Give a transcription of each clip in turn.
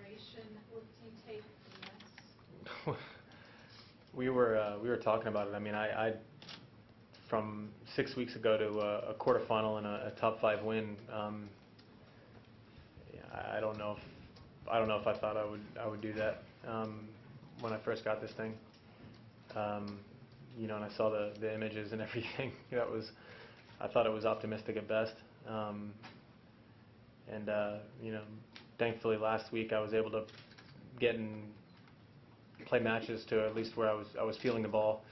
preparation? What do you take from this? We were talking about it. I mean, I from 6 weeks ago to a quarterfinal and a top 5 win. I don't know if I thought I would do that when I first got this thing. And I saw the images and everything. I thought it was optimistic at best. Thankfully last week I was able to get and play matches to at least where I was feeling the ball.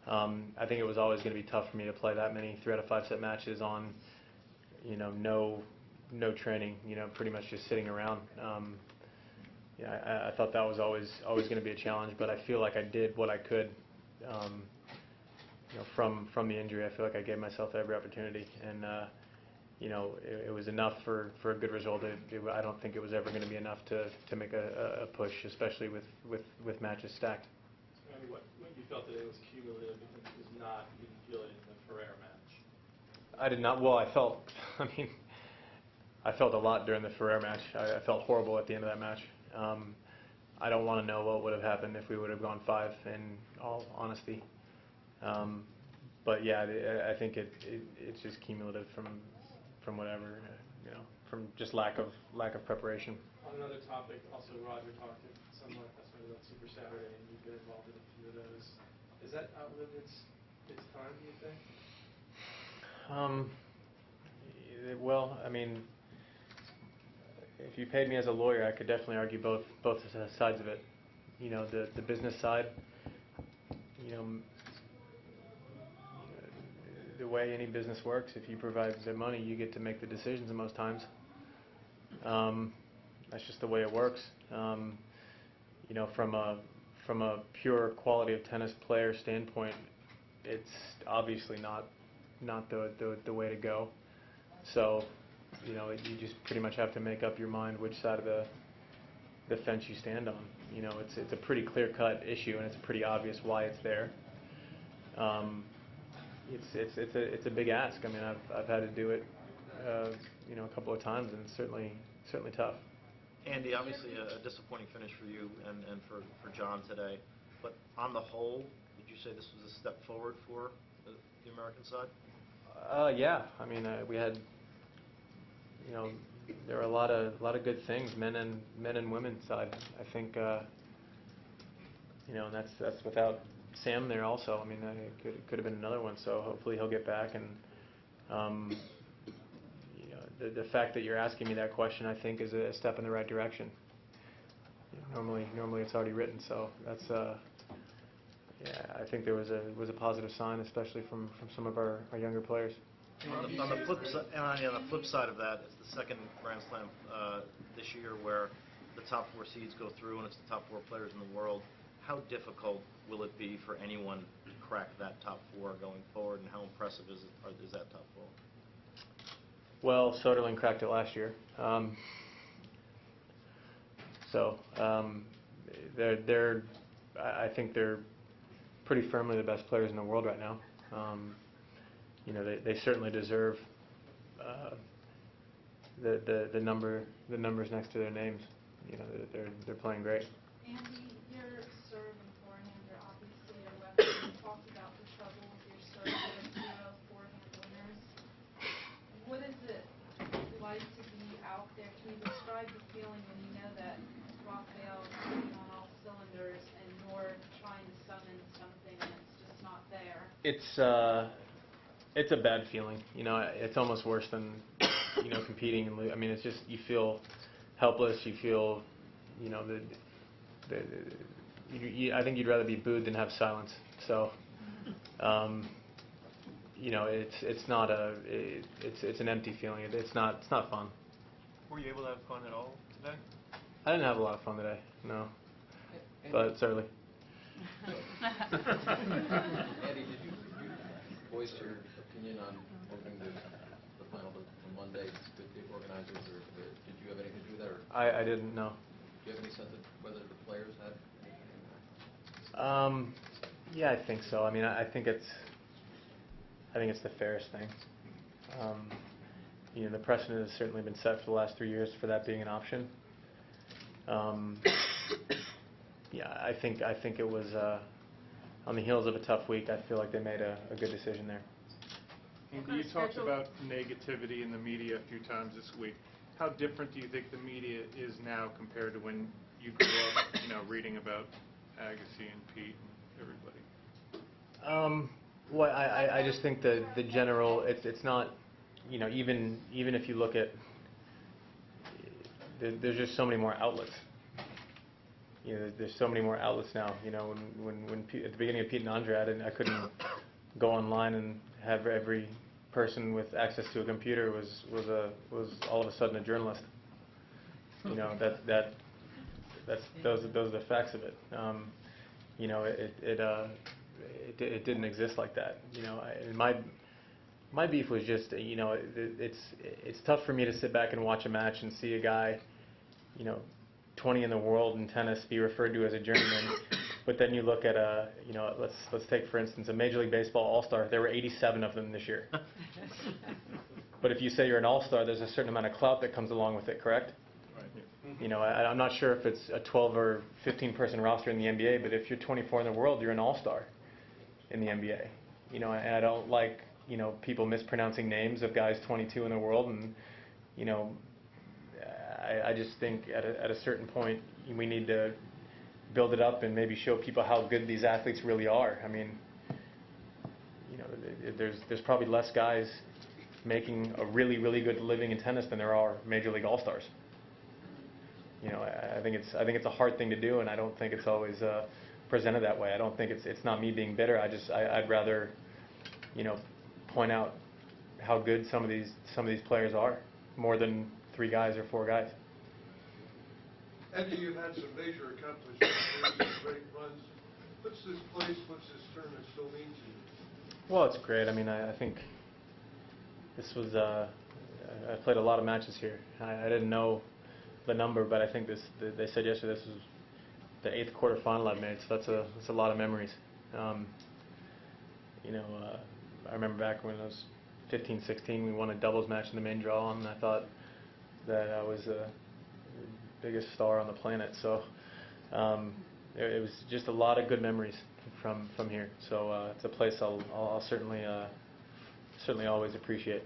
I think it was always going to be tough for me to play that many 3 out of 5 set matches on, no training, pretty much just sitting around. I thought that was always going to be a challenge, but I feel like I did what I could. From the injury, I feel like I gave myself every opportunity, and it was enough for a good result. I don't think it was ever going to be enough to make a push, especially with matches stacked. So, what you felt that it was cumulative because it was not, you didn't feel it in the Ferrer match? I did not. Well, I felt a lot during the Ferrer match. I felt horrible at the end of that match. I don't want to know what would have happened if we would have gone 5, in all honesty. But yeah, I think it's just cumulative from whatever, from just lack of preparation. On another topic, also Roddick talked somewhat about Super Saturday, and you've been involved in a few of those. Is that outlived its time, do you think? Well, I mean, if you paid me as a lawyer, I could definitely argue both sides of it. The business side. The way any business works, if you provide the money, you get to make the decisions most times. That's just the way it works. From a pure quality of tennis player standpoint, it's obviously not the way to go. So, you just pretty much have to make up your mind which side of the fence you stand on. It's a pretty clear-cut issue, and it's pretty obvious why it's there. It's a big ask. I mean, I've had to do it, a couple of times, and it's certainly tough. Andy, obviously a disappointing finish for you and for John today. But on the whole, would you say this was a step forward for the American side? Yeah. I mean, we had, there were a lot of good things, men and women's side. I think, and that's without Sam there also. I mean, it could have been another one. So hopefully he'll get back. And the fact that you're asking me that question, I think, is a step in the right direction. Normally it's already written. So that's I think there was a positive sign, especially from some of our younger players. On the flip side of that, it's the second Grand Slam this year where the top 4 seeds go through, and it's the top 4 players in the world. How difficult will it be for anyone to crack that top 4 going forward, and how impressive is that top 4? Well, Soderling cracked it last year. I think they're pretty firmly the best players in the world right now. They certainly deserve the numbers next to their names. They're playing great. Andy, your serve and forehand are obviously a weapon. You talked about the trouble with your serve with 0 forehand winners. What is it like to be out there? Can you describe the feeling when you know that Rafael is hitting on all cylinders and you're trying to summon something and it's just not there? It's a bad feeling. It's almost worse than competing and I mean, it's just you feel helpless. You feel I think you'd rather be booed than have silence. So, it's not it's an empty feeling. It's not fun. Were you able to have fun at all today? I didn't have a lot of fun today. No, but it's early. Andy, did you voice your opinion on moving the final to Monday with the organizers, or did you have anything to do with that? Or I didn't know. Do you have any sense of whether the players had anything in that? Yeah, I think so. I mean, I think it's the fairest thing. The precedent has certainly been set for the last 3 years for that being an option. Yeah, I think it was on the heels of a tough week. I feel like they made a good decision there. Andy, you talked about negativity in the media a few times this week. How different do you think the media is now compared to when you grew up, reading about Agassi and Pete and everybody? Well, I just think the general, it's not, even if you look at, there's just so many more outlets. There's so many more outlets now. When at the beginning of Pete and Andre, I couldn't go online and have every person with access to a computer was all of a sudden a journalist. Those are the facts of it. It didn't exist like that. My beef was just, it's tough for me to sit back and watch a match and see a guy, 20 in the world in tennis be referred to as a journeyman, but then you look at let's take for instance a Major League Baseball All-Star. There were 87 of them this year. But if you say you're an All-Star, there's a certain amount of clout that comes along with it, correct? Right. I'm not sure if it's a 12 or 15 person roster in the NBA, but if you're 24 in the world, you're an All-Star in the NBA. And I don't like people mispronouncing names of guys 22 in the world, and I just think at a certain point we need to build it up and maybe show people how good these athletes really are. I mean, there's probably less guys making a really, really good living in tennis than there are Major League All-Stars. I think it's a hard thing to do, and I don't think it's always presented that way. I don't think it's not me being bitter. I'd rather point out how good some of these players are, more than 3 guys or 4 guys. Andy, you've had some major accomplishments, some great runs. What's this tournament still mean to you? Well, it's great. I mean, I think this was, I played a lot of matches here. I didn't know the number, but I think they said yesterday this was the 8th quarterfinal I've made, so that's a lot of memories. I remember back when I was 15, 16, we won a doubles match in the main draw, and I thought that I was the biggest star on the planet. So it was just a lot of good memories from here. So it's a place I'll certainly always appreciate.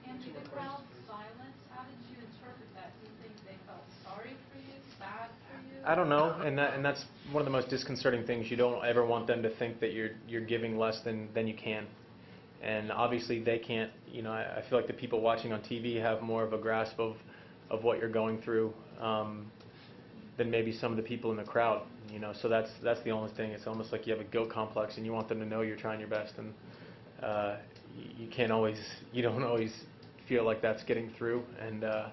And the crowd's silence, how did you interpret that? Do you think they felt sorry for you, sad for you? I don't know, and that's one of the most disconcerting things. You don't ever want them to think that you're giving less than you can. And obviously they can't, I feel like the people watching on TV have more of a grasp of what you're going through than maybe some of the people in the crowd. So that's the only thing. It's almost like you have a guilt complex, and you want them to know you're trying your best, and you don't always feel like that's getting through, and I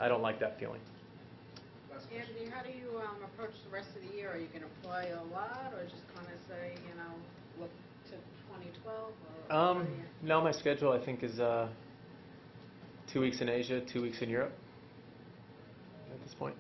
don't like that feeling. Anthony, how do you approach the rest of the year? Are you going to play a lot, or just kind of say, look to 2012? Or no, my schedule I think is 2 weeks in Asia, 2 weeks in Europe at this point.